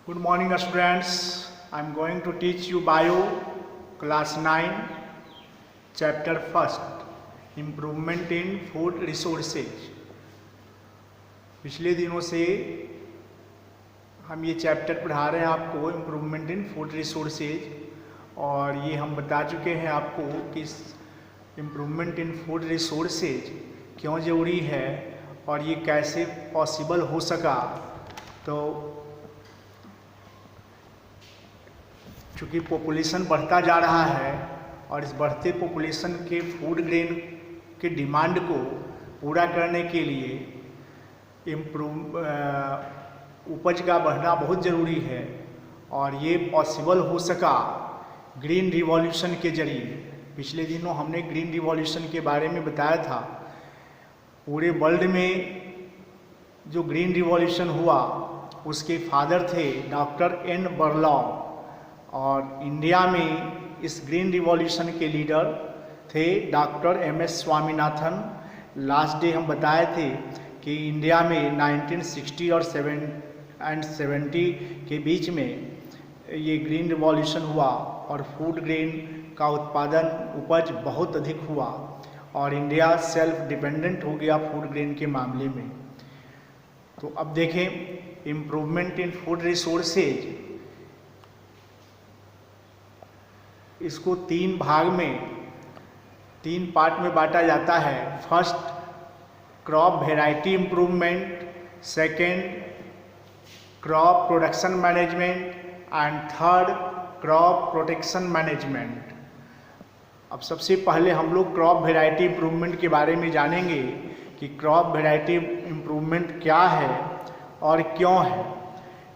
Good morning students. I am going to teach you bio class 9 chapter 1 improvement in food resources। पिछले दिनों से हम ये chapter पढ़ा रहे हैं आपको इम्प्रूवमेंट इन फूड रिसोर्सेज, और ये हम बता चुके हैं आपको कि इम्प्रूवमेंट इन फूड रिसोर्सेज क्यों ज़रूरी है और ये कैसे पॉसिबल हो सका। तो चूँकि पॉपुलेशन बढ़ता जा रहा है और इस बढ़ते पॉपुलेशन के फूड ग्रेन के डिमांड को पूरा करने के लिए उपज का बढ़ना बहुत ज़रूरी है, और ये पॉसिबल हो सका ग्रीन रिवॉल्यूशन के जरिए। पिछले दिनों हमने ग्रीन रिवॉल्यूशन के बारे में बताया था। पूरे वर्ल्ड में जो ग्रीन रिवॉल्यूशन हुआ उसके फादर थे डॉक्टर एन बर्लॉ, और इंडिया में इस ग्रीन रिवॉल्यूशन के लीडर थे doctor M S. Swaminathan. Last day हम बताए थे कि इंडिया में 1960 और 70 के बीच में ये ग्रीन रिवॉल्यूशन हुआ और फूड ग्रेन का उत्पादन उपज बहुत अधिक हुआ और इंडिया सेल्फ डिपेंडेंट हो गया फूड ग्रेन के मामले में। तो अब देखें इम्प्रूवमेंट इन फूड रिसोर्सेज, इसको तीन पार्ट में बांटा जाता है। First crop variety improvement, second crop production management and third crop protection management. अब सबसे पहले हम लोग क्रॉप वेराइटी इम्प्रूवमेंट के बारे में जानेंगे कि क्रॉप वेराइटी इम्प्रूवमेंट क्या है और क्यों है।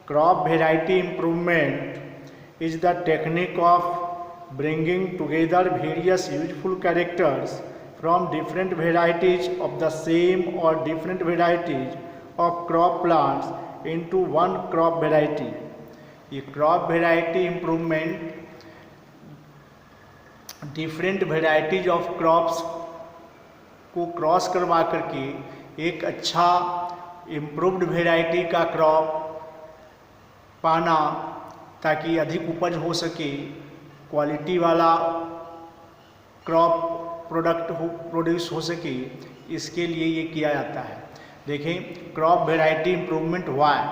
Crop variety improvement is the technique of bringing together various useful characters from different varieties of the same or different varieties of crop plants into one crop variety। ये crop variety improvement different varieties of crops को cross करवा करके एक अच्छा improved variety का crop पाना, ताकि अधिक उपज हो सके, क्वालिटी वाला क्रॉप प्रोड्यूस हो सके, इसके लिए ये किया जाता है। देखें क्रॉप वेराइटी इम्प्रूवमेंट हुआ है,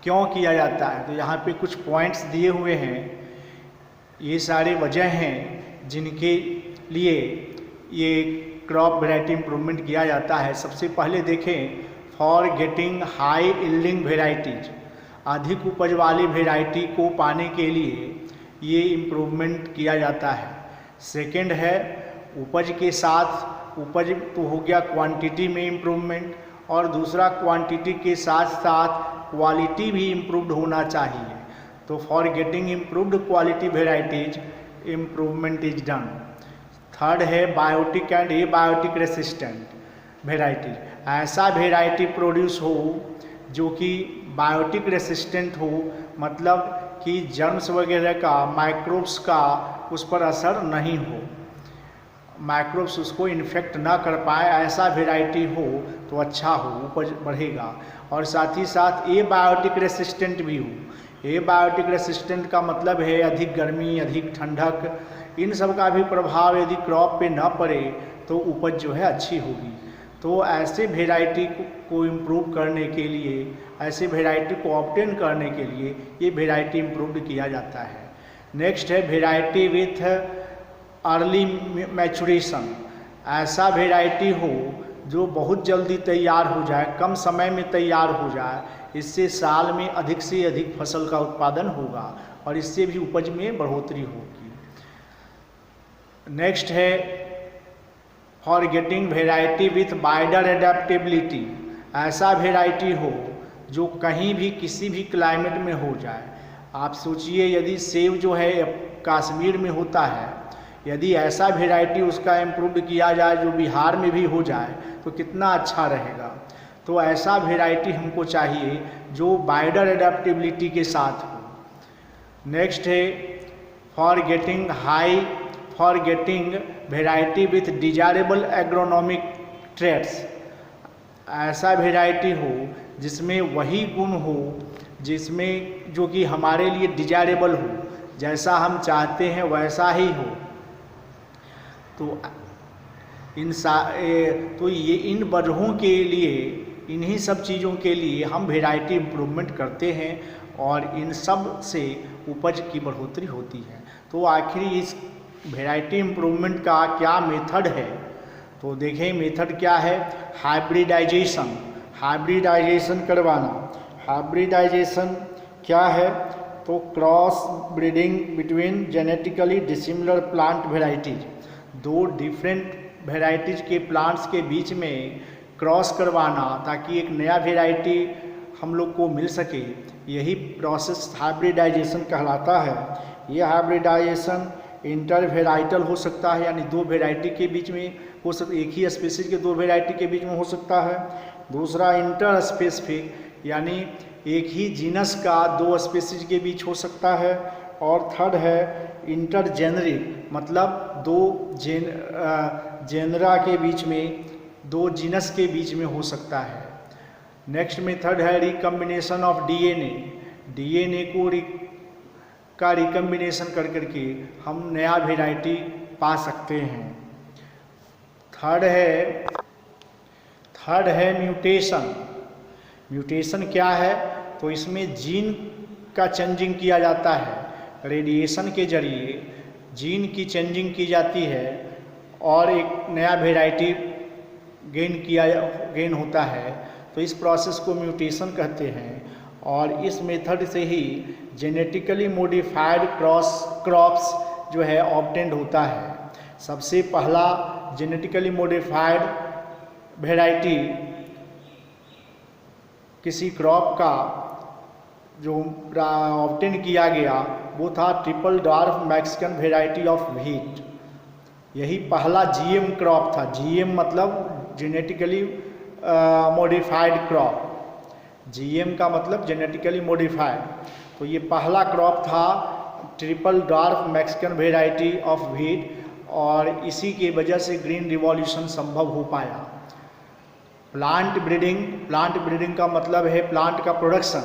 क्यों किया जाता है। तो यहाँ पे कुछ पॉइंट्स दिए हुए हैं। ये सारे वजह हैं जिनके लिए ये क्रॉप वेराइटी इम्प्रूवमेंट किया जाता है। सबसे पहले देखें for getting high yielding varieties, अधिक उपज वाली वेराइटी को पाने के लिए ये इम्प्रूवमेंट किया जाता है। सेकंड है उपज के साथ, उपज तो हो गया क्वांटिटी में इम्प्रूवमेंट, और दूसरा क्वांटिटी के साथ साथ क्वालिटी भी इम्प्रूव्ड होना चाहिए। तो for getting improved quality varieties improvement is done. Third है biotic and abiotic resistant varieties, ऐसा वेराइटी प्रोड्यूस हो जो कि बायोटिक रेसिस्टेंट हो, मतलब कि जर्म्स वगैरह का, माइक्रोब्स का उस पर असर नहीं हो, माइक्रोब्स उसको इन्फेक्ट ना कर पाए, ऐसा वेराइटी हो तो अच्छा हो, उपज बढ़ेगा। और साथ ही साथ एबायोटिक रेसिस्टेंट भी हो। एबायोटिक रेसिस्टेंट का मतलब है अधिक गर्मी, अधिक ठंडक, इन सब का भी प्रभाव यदि क्रॉप पे ना पड़े तो उपज जो है अच्छी होगी। तो ऐसे वेराइटी को इम्प्रूव करने के लिए, ऐसे वेराइटी को ऑब्टेन करने के लिए ये वेराइटी इम्प्रूव किया जाता है। नेक्स्ट है वेराइटी विथ अर्ली मैचुरेशन, ऐसा वेराइटी हो जो बहुत जल्दी तैयार हो जाए, कम समय में तैयार हो जाए, इससे साल में अधिक से अधिक फसल का उत्पादन होगा और इससे भी उपज में बढ़ोतरी होगी। नेक्स्ट है for getting variety with wider adaptability, ऐसा वेराइटी हो जो कहीं भी किसी भी क्लाइमेट में हो जाए। आप सोचिए यदि सेब जो है कश्मीर में होता है, यदि ऐसा वेराइटी उसका इम्प्रूव किया जाए जो बिहार में भी हो जाए तो कितना अच्छा रहेगा। तो ऐसा वेराइटी हमको चाहिए जो वाइडर एडेप्टेबिलिटी के साथ हो। नेक्स्ट है for getting variety with desirable agronomic traits, ऐसा वेराइटी हो जिसमें वही गुण हो जिसमें जो कि हमारे लिए डिजायरेबल हो, जैसा हम चाहते हैं वैसा ही हो। तो ये इन वजहों के लिए, इन्हीं सब चीज़ों के लिए हम वेराइटी इम्प्रूवमेंट करते हैं और इन सब से उपज की बढ़ोतरी होती है। तो आखिर इस वेराइटी इम्प्रूवमेंट का क्या मेथड है, तो देखें मेथड क्या है। हाइब्रिडाइजेशन, हाइब्रिडाइजेशन करवाना। हाइब्रिडाइजेशन क्या है, तो cross breeding between genetically dissimilar plant varieties, दो डिफरेंट वेराइटीज के प्लांट्स के बीच में क्रॉस करवाना ताकि एक नया वेराइटी हम लोग को मिल सके, यही प्रोसेस हाइब्रिडाइजेशन कहलाता है। ये हाइब्रिडाइजेशन इंटर वेराइटल हो सकता है, यानी दो वेराइटी के बीच में हो सकता, एक ही स्पीसीज के दो वेराइटी के बीच में हो सकता है। दूसरा इंटर स्पेसिफिक, यानी एक ही जीनस का दो स्पीसीज के बीच हो सकता है। और थर्ड है इंटर जेनरिक, मतलब दो जेनरा के बीच में, दो जीनस के बीच में हो सकता है। नेक्स्ट मेथड है रिकम्बिनेशन ऑफ डीएनए। डीएनए का रिकम्बिनेशन कर करके हम नया वेराइटी पा सकते हैं। थर्ड है म्यूटेशन। म्यूटेशन क्या है, तो इसमें जीन का चेंजिंग किया जाता है, रेडिएशन के जरिए जीन की चेंजिंग की जाती है और एक नया वेराइटी गेन होता है। तो इस प्रोसेस को म्यूटेशन कहते हैं और इस मेथड से ही जेनेटिकली मॉडिफाइड क्रॉप्स जो है ऑब्टेंड होता है। सबसे पहला जेनेटिकली मॉडिफाइड वेराइटी किसी क्रॉप का जो ऑब्टेन किया गया वो था triple dwarf Mexican variety of wheat. यही पहला जीएम क्रॉप था। जीएम मतलब जेनेटिकली मॉडिफाइड क्रॉप, जीएम का मतलब जेनेटिकली मॉडिफाइड। तो ये पहला क्रॉप था triple dwarf Mexican variety of wheat और इसी की वजह से ग्रीन रिवॉल्यूशन संभव हो पाया। प्लांट ब्रीडिंग का मतलब है प्लांट का प्रोडक्शन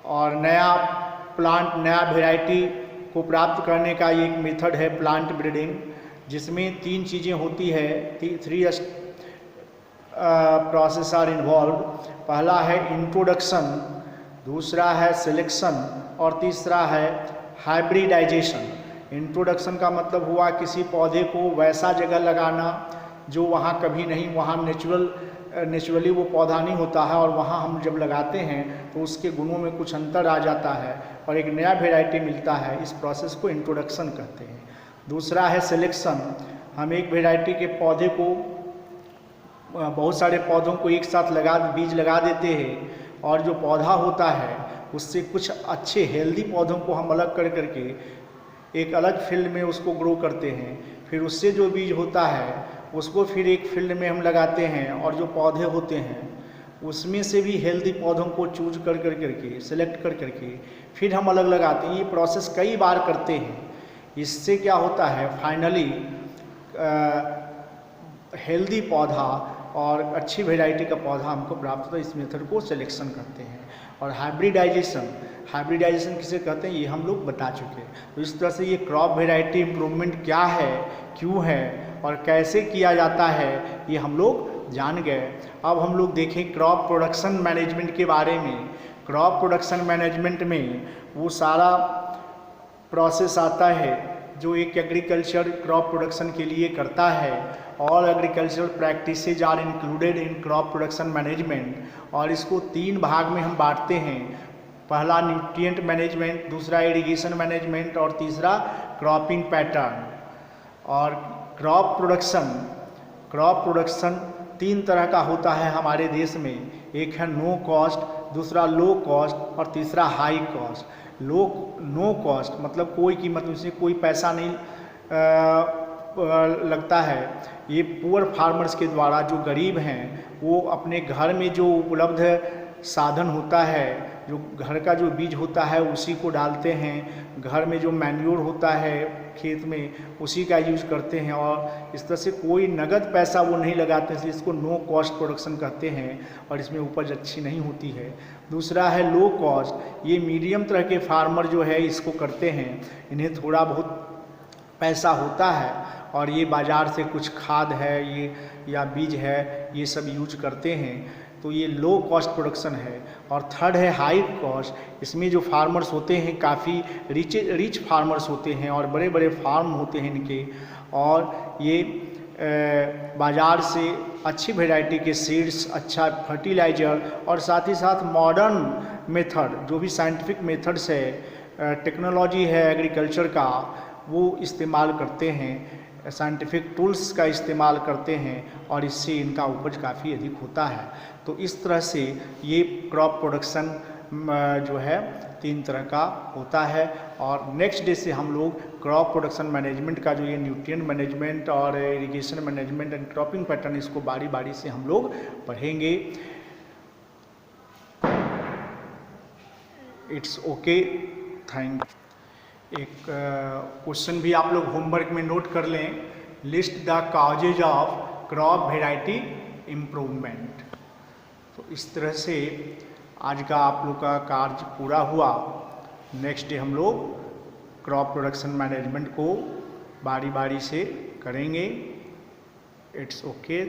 और नया वेराइटी को प्राप्त करने का एक मेथड है प्लांट ब्रीडिंग, जिसमें तीन चीज़ें होती है, थ्री प्रोसेस आर इन्वॉल्व। पहला है इंट्रोडक्शन, दूसरा है सिलेक्शन और तीसरा है हाइब्रिडाइजेशन। इंट्रोडक्शन का मतलब हुआ किसी पौधे को वैसा जगह लगाना जो वहाँ कभी नहीं, वहाँ नेचुरली वो पौधा नहीं होता है और वहाँ हम जब लगाते हैं तो उसके गुणों में कुछ अंतर आ जाता है और एक नया वेराइटी मिलता है। इस प्रोसेस को इंट्रोडक्शन कहते हैं। दूसरा है सिलेक्शन, हम एक वेराइटी के पौधे को, बहुत सारे पौधों को एक साथ बीज लगा देते हैं और जो पौधा होता है उससे कुछ अच्छे हेल्दी पौधों को हम अलग करके एक अलग फील्ड में उसको ग्रो करते हैं। फिर उससे जो बीज होता है उसको फिर एक फील्ड में हम लगाते हैं और जो पौधे होते हैं उसमें से भी हेल्दी पौधों को चूज करके सेलेक्ट करके फिर हम अलग लगाते हैं। ये प्रोसेस कई बार करते हैं। इससे क्या होता है, फाइनली हेल्दी पौधा और अच्छी वैरायटी का पौधा हमको प्राप्त होता है। इस मेथड को सिलेक्शन करते हैं। और हाइब्रिडाइजेशन किसे कहते हैं ये हम लोग बता चुके हैं। तो इस तरह से ये क्रॉप वैरायटी इम्प्रूवमेंट क्या है, क्यों है और कैसे किया जाता है ये हम लोग जान गए। अब हम लोग देखें क्रॉप प्रोडक्शन मैनेजमेंट के बारे में। क्रॉप प्रोडक्शन मैनेजमेंट में वो सारा प्रोसेस आता है जो एक एग्रीकल्चर क्रॉप प्रोडक्शन के लिए करता है। All agricultural practices are included in crop production management. और इसको तीन भाग में हम बांटते हैं। पहला न्यूट्रिएंट मैनेजमेंट, दूसरा इरिगेशन मैनेजमेंट और तीसरा क्रॉपिंग पैटर्न। और क्रॉप प्रोडक्शन तीन तरह का होता है हमारे देश में। एक है नो कॉस्ट, दूसरा लो कॉस्ट और तीसरा हाई कॉस्ट। नो कॉस्ट मतलब कोई कीमत, उससे कोई पैसा नहीं लगता है। ये पुअर फार्मर्स के द्वारा, जो गरीब हैं वो अपने घर में जो उपलब्ध साधन होता है, जो घर का जो बीज होता है उसी को डालते हैं। घर में जो मैन्योर होता है खेत में उसी का यूज करते हैं और इस तरह से कोई नगद पैसा वो नहीं लगाते हैं। इसको नो कॉस्ट प्रोडक्शन कहते हैं और इसमें उपज अच्छी नहीं होती है। दूसरा है लो कॉस्ट, ये मीडियम तरह के फार्मर जो है इसको करते हैं, इन्हें थोड़ा बहुत पैसा होता है और ये बाज़ार से कुछ खाद है ये या बीज है ये सब यूज करते हैं, तो ये लो कॉस्ट प्रोडक्शन है। और थर्ड है हाई कॉस्ट, इसमें जो फार्मर्स होते हैं काफ़ी रिच फार्मर्स होते हैं और बड़े बड़े फार्म होते हैं इनके, और ये बाज़ार से अच्छी वैरायटी के सीड्स, अच्छा फर्टिलाइज़र और साथ ही साथ मॉडर्न मेथड जो भी साइंटिफिक मेथड्स है, टेक्नोलॉजी है एग्रीकल्चर का, वो इस्तेमाल करते हैं, साइंटिफिक टूल्स का इस्तेमाल करते हैं और इससे इनका उपज काफ़ी अधिक होता है। तो इस तरह से ये क्रॉप प्रोडक्शन जो है 3 तरह का होता है। और नेक्स्ट डे से हम लोग क्रॉप प्रोडक्शन मैनेजमेंट का जो ये न्यूट्रिएंट मैनेजमेंट और irrigation management and cropping pattern, इसको बारी बारी से हम लोग पढ़ेंगे। It's okay, thank. एक क्वेश्चन भी आप लोग होमवर्क में नोट कर लें, list the causes of crop variety improvement. तो इस तरह से आज का आप लोग का कार्य पूरा हुआ। नेक्स्ट डे हम लोग क्रॉप प्रोडक्शन मैनेजमेंट को बारी बारी से करेंगे। It's okay.